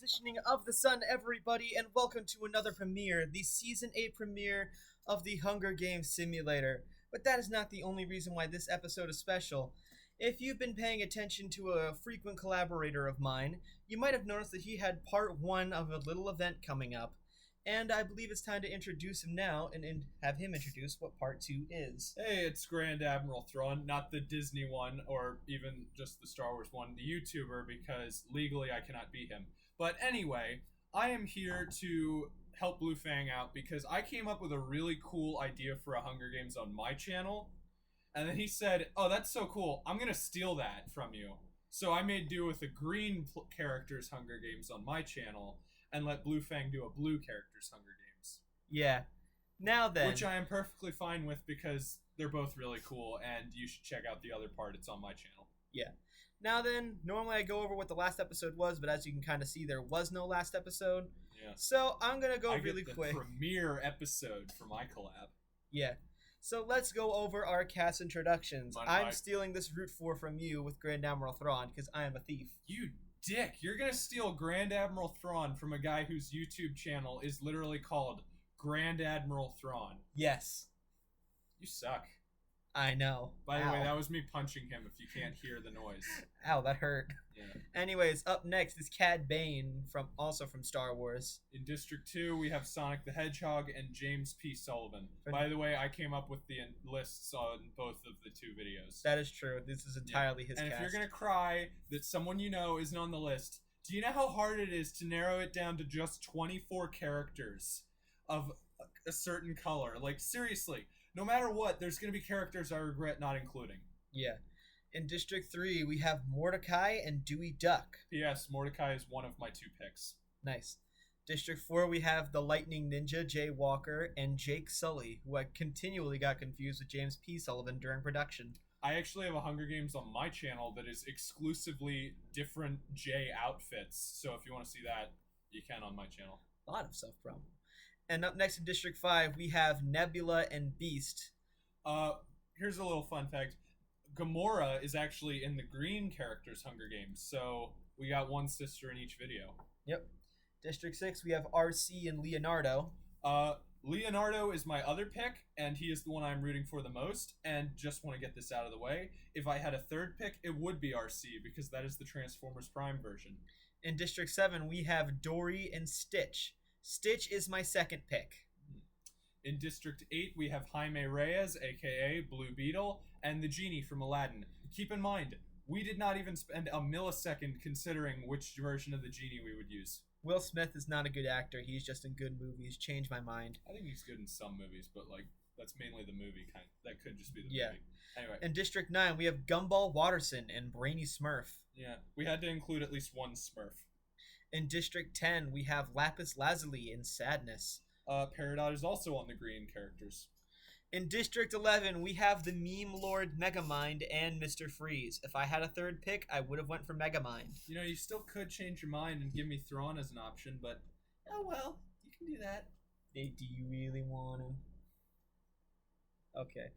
positioning of the sun, everybody, and welcome to another premiere, the Season 8 premiere of the Hunger Games Simulator. But that is not the only reason why this episode is special. If you've been paying attention to a frequent collaborator of mine, you might have noticed that he had part 1 of a little event coming up. And I believe it's time to introduce him now and have him introduce what part 2 is. Hey, it's Grand Admiral Thrawn, not the Disney one or even just the Star Wars one, the YouTuber, because legally I cannot be him. But anyway, I am here to help Blue Fang out because I came up with a really cool idea for a Hunger Games on my channel. And then he said, oh, that's so cool, I'm going to steal that from you. So I made do with the green character's Hunger Games on my channel and let Blue Fang do a blue character's Hunger Games. Yeah. Now then. Which I am perfectly fine with because they're both really cool, and you should check out the other part. It's on my channel. Yeah. Now then, normally I go over what the last episode was, but as you can kind of see, there was no last episode. Yeah. So I'm going to go really the quick. Premiere episode for my collab. Yeah. So let's go over our cast introductions. I'm stealing this Route 4 from you with Grand Admiral Thrawn because I am a thief. You dick. You're going to steal Grand Admiral Thrawn from a guy whose YouTube channel is literally called Grand Admiral Thrawn. Yes. You suck. I know. By the way, that was me punching him if you can't hear the noise. Ow, that hurt. Yeah. Anyways, up next is Cad Bane, also from Star Wars. In District 2, we have Sonic the Hedgehog and James P. Sullivan. By the way, I came up with the lists on both of the two videos. That is true. This is entirely his cast. And if you're going to cry that someone you know isn't on the list, do you know how hard it is to narrow it down to just 24 characters of a certain color? Like, seriously, no matter what, there's going to be characters I regret not including. Yeah. In District 3, we have Mordecai and Dewey Duck. P.S. Mordecai is one of my 2 picks. Nice. District 4, we have the Lightning Ninja, Jay Walker, and Jake Sully, who I continually got confused with James P. Sullivan during production. I actually have a Hunger Games on my channel that is exclusively different Jay outfits, so if you want to see that, you can on my channel. A lot of self-promo. And up next in District 5, we have Nebula and Beast. Here's a little fun fact. Gamora is actually in the green character's Hunger Games, so we got one sister in each video. Yep. District 6, we have Arcee and Leonardo. Leonardo is my other pick, and he is the one I'm rooting for the most, and just want to get this out of the way. If I had a third pick, it would be Arcee, because that is the Transformers Prime version. In District 7, we have Dory and Stitch. Stitch is my second pick. In District 8, we have Jaime Reyes, a.k.a. Blue Beetle, and the Genie from Aladdin. Keep in mind, we did not even spend a millisecond considering which version of the Genie we would use. Will Smith is not a good actor. He's just in good movies. Changed my mind. I think he's good in some movies, but, like, that's mainly the movie kind. That could just be the movie. Anyway. In District 9, we have Gumball Watterson and Brainy Smurf. Yeah, we had to include at least one Smurf. In District 10, we have Lapis Lazuli in Sadness. Peridot is also on the green characters. In District 11, we have the meme lord Megamind and Mr. Freeze. If I had a third pick, I would have went for Megamind. You know, you still could change your mind and give me Thrawn as an option, but oh well, you can do that. Hey, do you really want him? Okay.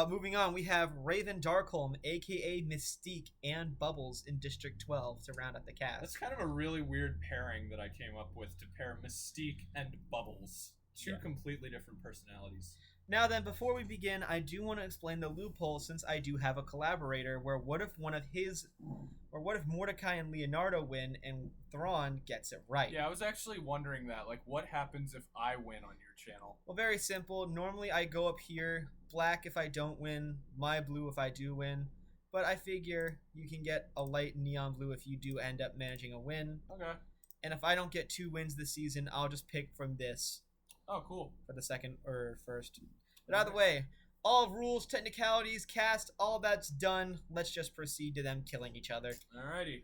Moving on, we have Raven Darkholm, a.k.a. Mystique, and Bubbles in District 12 to round out the cast. That's kind of a really weird pairing that I came up with to pair Mystique and Bubbles. Two completely different personalities. Now then, before we begin, I do want to explain the loophole since I do have a collaborator where what if Mordecai and Leonardo win and Thrawn gets it right? Yeah, I was actually wondering that. Like, what happens if I win on your channel? Well, very simple. Normally I go up here, black if I don't win, my blue if I do win. But I figure you can get a light neon blue if you do end up managing a win. Okay. And if I don't get 2 wins this season, I'll just pick from this. Oh, cool. For the second or first. But either way, all rules, technicalities, cast, all that's done. Let's just proceed to them killing each other. Alrighty.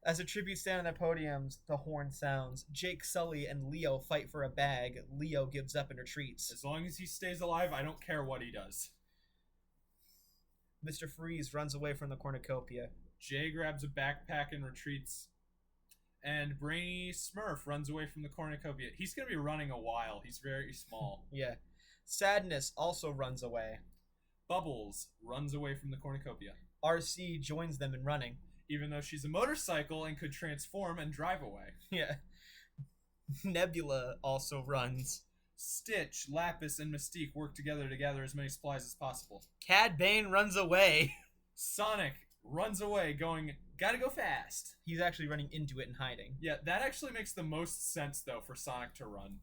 As a tribute stand on their podiums, the horn sounds. Jake Sully and Leo fight for a bag. Leo gives up and retreats. As long as he stays alive, I don't care what he does. Mr. Freeze runs away from the cornucopia. Jay grabs a backpack and retreats. And Brainy Smurf runs away from the cornucopia. He's going to be running a while. He's very small. Yeah. Sadness also runs away. Bubbles runs away from the cornucopia. Arcee joins them in running. even though she's a motorcycle and could transform and drive away. Yeah. Nebula also runs. Stitch, Lapis, and Mystique work together to gather as many supplies as possible. Cad Bane runs away. Sonic runs away, going, gotta go fast. He's actually running into it and hiding. Yeah, that actually makes the most sense, though, for Sonic to run.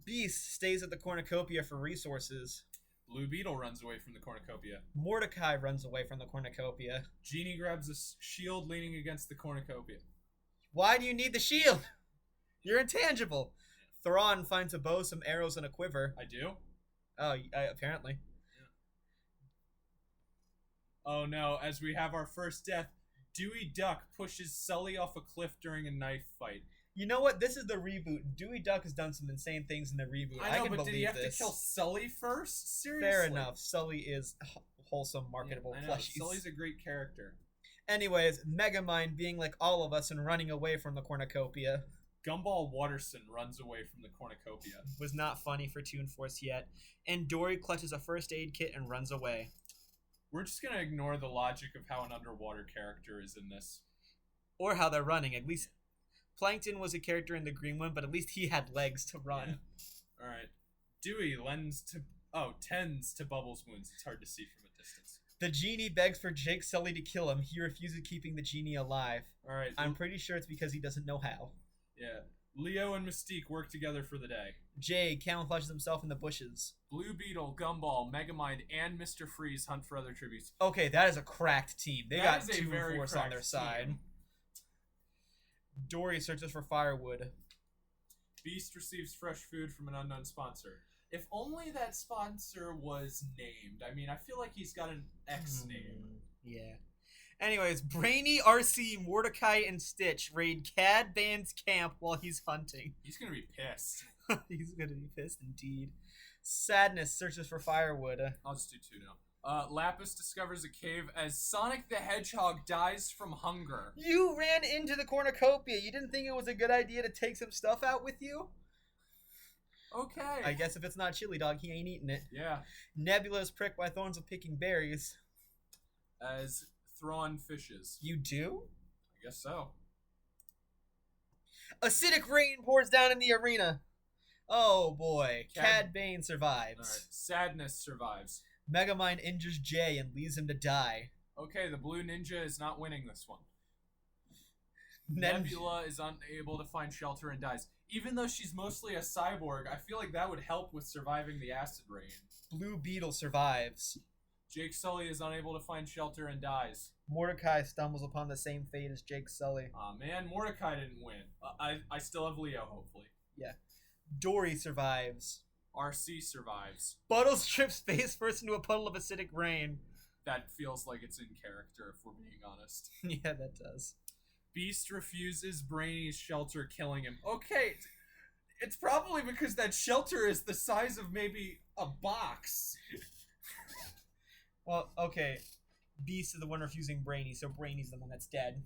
Beast stays at the cornucopia for resources. Blue Beetle runs away from the cornucopia. Mordecai runs away from the cornucopia. Genie grabs a shield leaning against the cornucopia. Why do you need the shield? You're intangible. Thrawn finds a bow, some arrows, and a quiver. I do? Oh, apparently. Yeah. Oh no, as we have our first death, Dewey Duck pushes Sully off a cliff during a knife fight. You know what? This is the reboot. Dewey Duck has done some insane things in the reboot. I know, can but did he have this. to kill Sully first? Seriously? Fair enough. Sully is wholesome, marketable plushies. Sully's a great character. Anyways, Megamind being like all of us and running away from the cornucopia. Gumball Watterson runs away from the cornucopia. Was not funny for Toon Force yet. And Dory clutches a first aid kit and runs away. We're just going to ignore the logic of how an underwater character is in this. Or how they're running. At least Plankton was a character in the green one, but at least he had legs to run. Yeah. Alright. Dewey tends to Bubbles' wounds. It's hard to see from a distance. The Genie begs for Jake Sully to kill him. He refuses keeping the Genie alive. Alright. I'm pretty sure it's because he doesn't know how. Yeah. Leo and Mystique work together for the day. Jay camouflages himself in the bushes. Blue Beetle, Gumball, Megamind, and Mr. Freeze hunt for other tributes. Okay, that is a cracked team. They got Toon Force on their side. Dory searches for firewood. Beast receives fresh food from an unknown sponsor. If only that sponsor was named. I mean, I feel like he's got an X name. Yeah. Anyways, Brainy, Arcee, Mordecai, and Stitch raid Cad Bane's camp while he's hunting. He's gonna be pissed. He's gonna be pissed indeed. Sadness searches for firewood. I'll just do two now. Lapis discovers a cave as Sonic the Hedgehog dies from hunger. You ran into the cornucopia. You didn't think it was a good idea to take some stuff out with you? Okay. I guess if it's not chili dog, he ain't eating it. Yeah. Nebula is pricked by thorns of picking berries. As Thrawn fishes. You do? I guess so. Acidic rain pours down in the arena. Oh boy. Cad Bane survives. Alright. Sadness survives. Megamind injures Jay and leaves him to die. Okay, the blue ninja is not winning this one. Nebula is unable to find shelter and dies. Even though she's mostly a cyborg, I feel like that would help with surviving the acid rain. Blue Beetle survives. Jake Sully is unable to find shelter and dies. Mordecai stumbles upon the same fate as Jake Sully. Aw man, Mordecai didn't win. I still have Leo, hopefully. Yeah. Dory survives. Arcee survives. Buttles trips face first into a puddle of acidic rain. That feels like it's in character, if we're being honest. Yeah, that does. Beast refuses Brainy's shelter, killing him. Okay, it's probably because that shelter is the size of maybe a box. Well, okay. Beast is the one refusing Brainy, so Brainy's the one that's dead.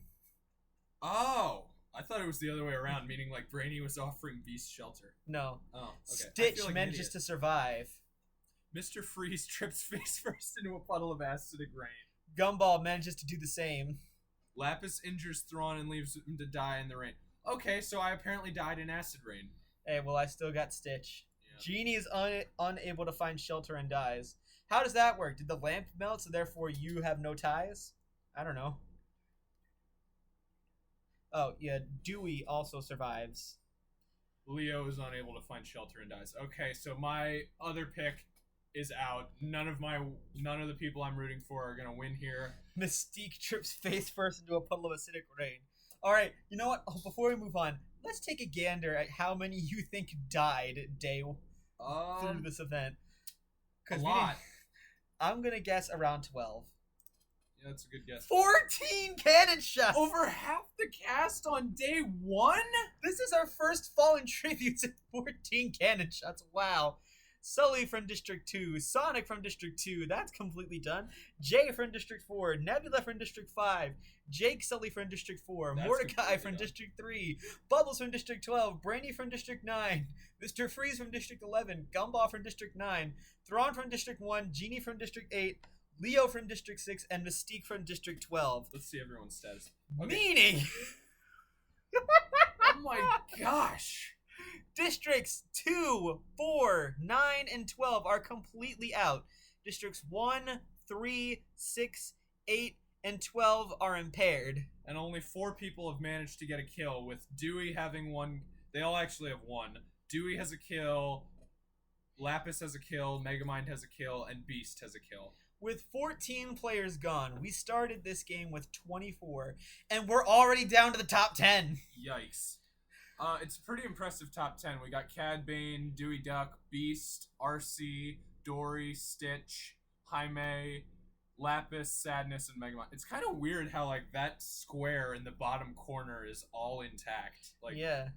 Oh, I thought it was the other way around, meaning like Brainy was offering Beast shelter. No. Oh, okay. Stitch manages to survive. Mr. Freeze trips face first into a puddle of acidic rain. Gumball manages to do the same. Lapis injures Thrawn and leaves him to die in the rain. Okay, so I apparently died in acid rain. Hey, well, I still got Stitch. Yeah. Genie is unable to find shelter and dies. How does that work? Did the lamp melt, so therefore you have no ties? I don't know. Oh, yeah, Dewey also survives. Leo is unable to find shelter and dies. Okay, so my other pick is out. None of the people I'm rooting for are gonna win here. Mystique trips face first into a puddle of acidic rain. Alright, you know what? Before we move on, let's take a gander at how many you think died through this event. A lot. I'm gonna guess around 12. Yeah, that's a good guess. 14 cannon shots! Over half the cast on day one? This is our first Fallen Tributes at 14 cannon shots. Wow. Sully from District 2, Sonic from District 2, that's completely done. Jay from District 4, Nebula from District 5, Jake Sully from District 4, That's Mordecai from done. District 3, Bubbles from District 12, Brainy from District 9, Mr. Freeze from District 11, Gumball from District 9, Thrawn from District 1, Genie from District 8, Leo from District 6, and Mystique from District 12. Let's see everyone's status. Okay. Meaning... Oh my gosh! Districts 2, 4, 9, and 12 are completely out. Districts 1, 3, 6, 8, and 12 are impaired. And only 4 people have managed to get a kill, with Dewey having one. They all actually have one. Dewey has a kill, Lapis has a kill, Megamind has a kill, and Beast has a kill. With 14 players gone, we started this game with 24, and we're already down to the top 10. Yikes. It's a pretty impressive top 10. We got Cad, Bane, Dewey Duck, Beast, Arcee, Dory, Stitch, Jaime, Lapis, Sadness, and Megamind. It's kind of weird how, like, that square in the bottom corner is all intact. Like, yeah.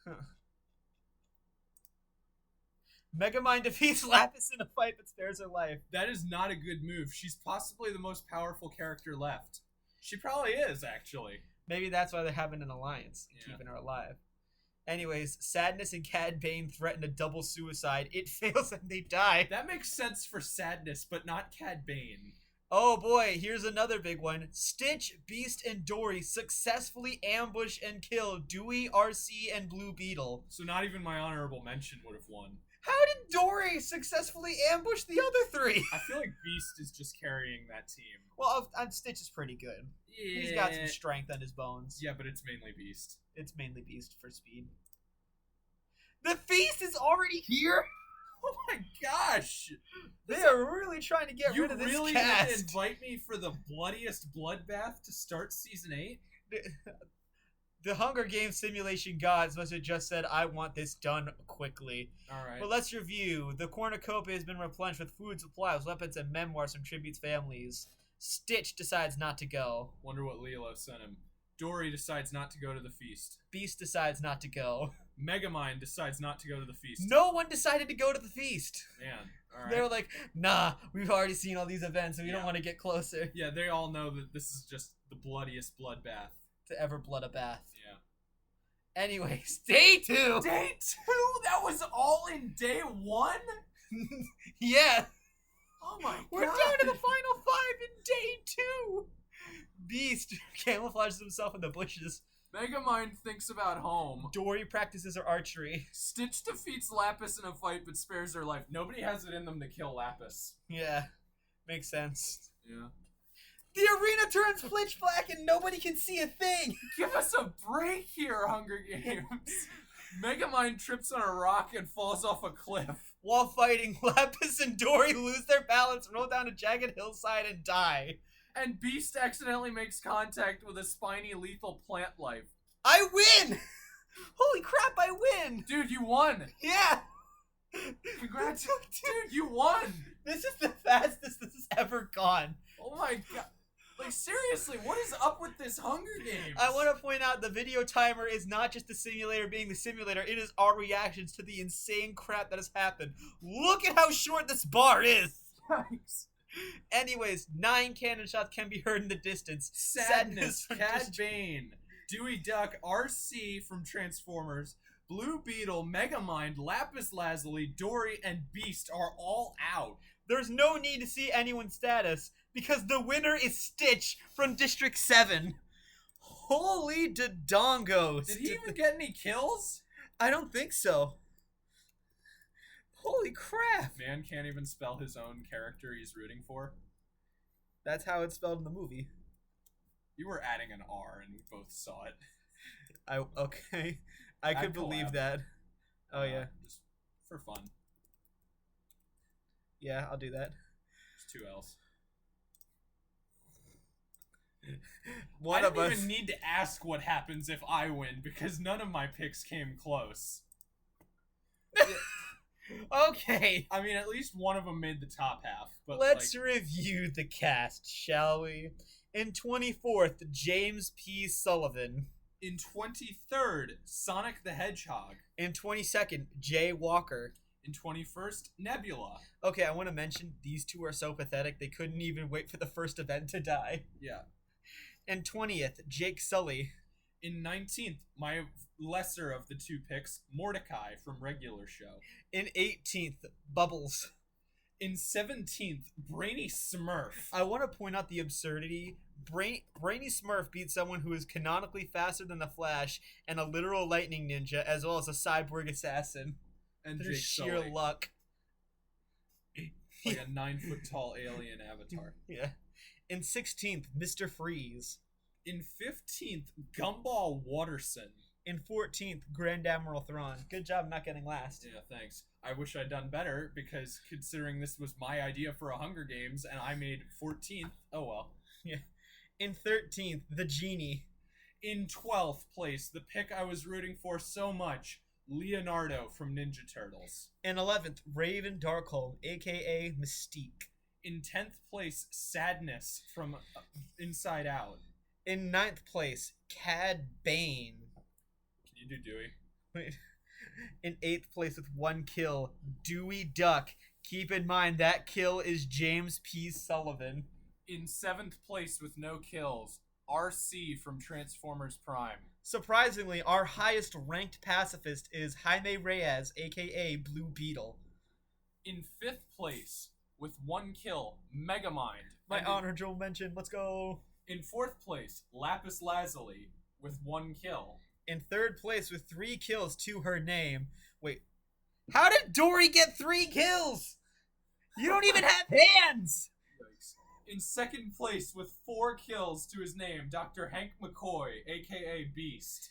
Huh. Megamind defeats Lapis in a fight but spares her life. That is not a good move. She's possibly the most powerful character left. She probably is, actually. Maybe that's why they're having an alliance, keeping her alive. Anyways, Sadness and Cad Bane threaten a double suicide. It fails and they die. That makes sense for Sadness, but not Cad Bane. Oh boy, here's another big one. Stitch, Beast, and Dory successfully ambush and kill Dewey, Arcee, and Blue Beetle. So not even my honorable mention would have won. How did Dory successfully ambush the other 3? I feel like Beast is just carrying that team. Well, Stitch is pretty good. Yeah. He's got some strength on his bones. Yeah, but it's mainly Beast. It's mainly Beast for speed. The feast is already here? Oh my gosh! They are really trying to get rid of this really cast. didn't invite me for the bloodiest bloodbath to start season 8? The Hunger Games simulation gods must have just said, I want this done quickly. Alright. Well, let's review. The cornucopia has been replenished with food, supplies, weapons, and memoirs from Tribute's families. Stitch decides not to go. Wonder what Lilo sent him. Dory decides not to go to the feast. Beast decides not to go. Megamind decides not to go to the feast. No one decided to go to the feast. Man, alright. They're like, nah, we've already seen all these events and we don't want to get closer. Yeah, they all know that this is just the bloodiest bloodbath To ever blood a bath. Yeah. Anyways, day 2! Day 2? That was all in day 1? Yeah. Oh my god. We're down to the final 5 in day 2! Beast camouflages himself in the bushes. Megamind thinks about home. Dory practices her archery. Stitch defeats Lapis in a fight but spares her life. Nobody has it in them to kill Lapis. Yeah, makes sense. Yeah. The arena turns pitch black and nobody can see a thing! Give us a break here, Hunger Games! Megamind trips on a rock and falls off a cliff. While fighting, Lapis and Dory lose their balance, roll down a jagged hillside, and die. And Beast accidentally makes contact with a spiny lethal plant life. I win! Holy crap, I win! Dude, you won! Yeah! Congrats! Dude, you won! This is the fastest this has ever gone. Oh my god. Like, seriously, what is up with this Hunger Games? I want to point out the video timer is not just the simulator being the simulator, it is our reactions to the insane crap that has happened. Look at how short this bar is! Thanks. Anyways, 9 cannon shots can be heard in the distance. Sadness, from Cad Bane, Dewey Duck, Arcee from Transformers, Blue Beetle, Megamind, Lapis Lazuli, Dory, and Beast are all out. There's no need to see anyone's status, because the winner is Stitch from District 7. Holy dodongos. Did he even get any kills? I don't think so. Holy crap. Man can't even spell his own character he's rooting for. That's how it's spelled in the movie. You were adding an R and we both saw it. Okay. I could believe that. Oh, yeah. Just for fun. Yeah, I'll do that. There's 2 L's. One I of don't us. even need to ask what happens if I win because none of my picks came close. Okay. I mean, at least one of them made the top half. But let's review the cast, shall we? In 24th, James P. Sullivan. In 23rd, Sonic the Hedgehog. In 22nd, Jay Walker. In 21st, Nebula. Okay, I want to mention these 2 are so pathetic they couldn't even wait for the first event to die. Yeah. In 20th, Jake Sully. In 19th, my lesser of the 2 picks, Mordecai from regular show. In 18th, Bubbles. In 17th, Brainy Smurf. I want to point out the absurdity. Brainy Smurf beats someone who is canonically faster than the Flash and a literal lightning ninja, as well as a cyborg assassin. And Through Jake sheer Sully. luck. Like a 9-foot-tall alien avatar. Yeah. In 16th, Mr. Freeze. In 15th, Gumball Watterson. In 14th, Grand Admiral Thrawn. Good job not getting last. Yeah, thanks. I wish I'd done better, because considering this was my idea for a Hunger Games, and I made 14th, oh well. Yeah. In 13th, the Genie. In 12th place, the pick I was rooting for so much, Leonardo from Ninja Turtles. In 11th, Raven Darkhold, aka Mystique. In 10th place, Sadness from Inside Out. In 9th place, Cad Bane. Can you do Dewey? Wait. In 8th place with 1 kill, Dewey Duck. Keep in mind that kill is James P. Sullivan. In 7th place with no kills, Arcee from Transformers Prime. Surprisingly, our highest ranked pacifist is Jaime Reyes, aka Blue Beetle. In 5th place with 1 kill, Megamind. My honorable mention, let's go. In 4th place, Lapis Lazuli with 1 kill. In 3rd place with 3 kills to her name. Wait, how did Dory get 3 kills? You don't even have hands! Yikes. In 2nd place with 4 kills to his name, Dr. Hank McCoy, aka Beast.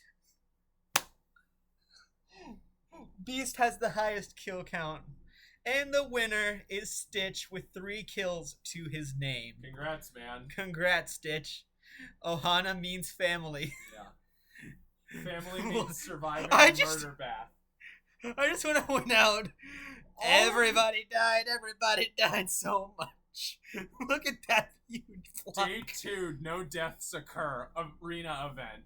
Beast has the highest kill count. And the winner is Stitch with 3 kills to his name. Congrats, man. Congrats, Stitch. Ohana means family. Yeah. Family means surviving murder bath. I just want to point out, everybody died so much. Look at that huge flock. Day 2, no deaths occur. Arena event.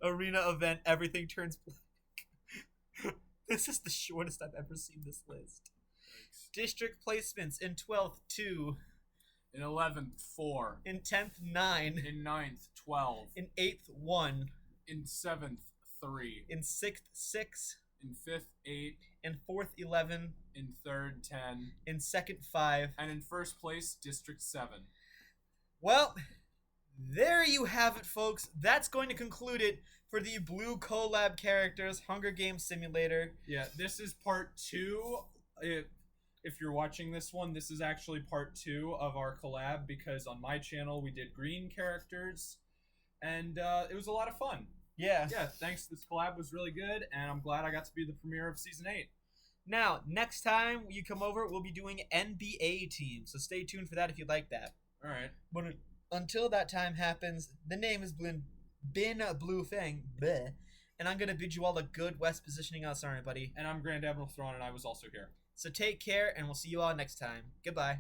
Arena event, everything turns black. This is the shortest I've ever seen this list. Thanks. District placements in 12th, 2. In 11th, 4. In 10th, 9. In 9th, 12. In 8th, 1. In 7th, 3. In 6th, 6. In 5th, 8. In 4th, 11. In 3rd, 10. In 2nd, 5. And in 1st place, District 7. Well, there you have it, folks. That's going to conclude it for the Blue Collab Characters Hunger Games Simulator. Yeah, this is part 2. If you're watching this one, this is actually part 2 of our collab, because on my channel we did green characters, and it was a lot of fun. Yeah. Yeah, thanks. This collab was really good, and I'm glad I got to be the premiere of Season 8. Now, next time you come over, we'll be doing NBA teams, so stay tuned for that if you'd like that. All right. But until that time happens, the name has been Blue Fang, bleh, and I'm going to bid you all a good West positioning out, sorry, buddy. And I'm Grand Admiral Thrawn, and I was also here. So take care, and we'll see you all next time. Goodbye.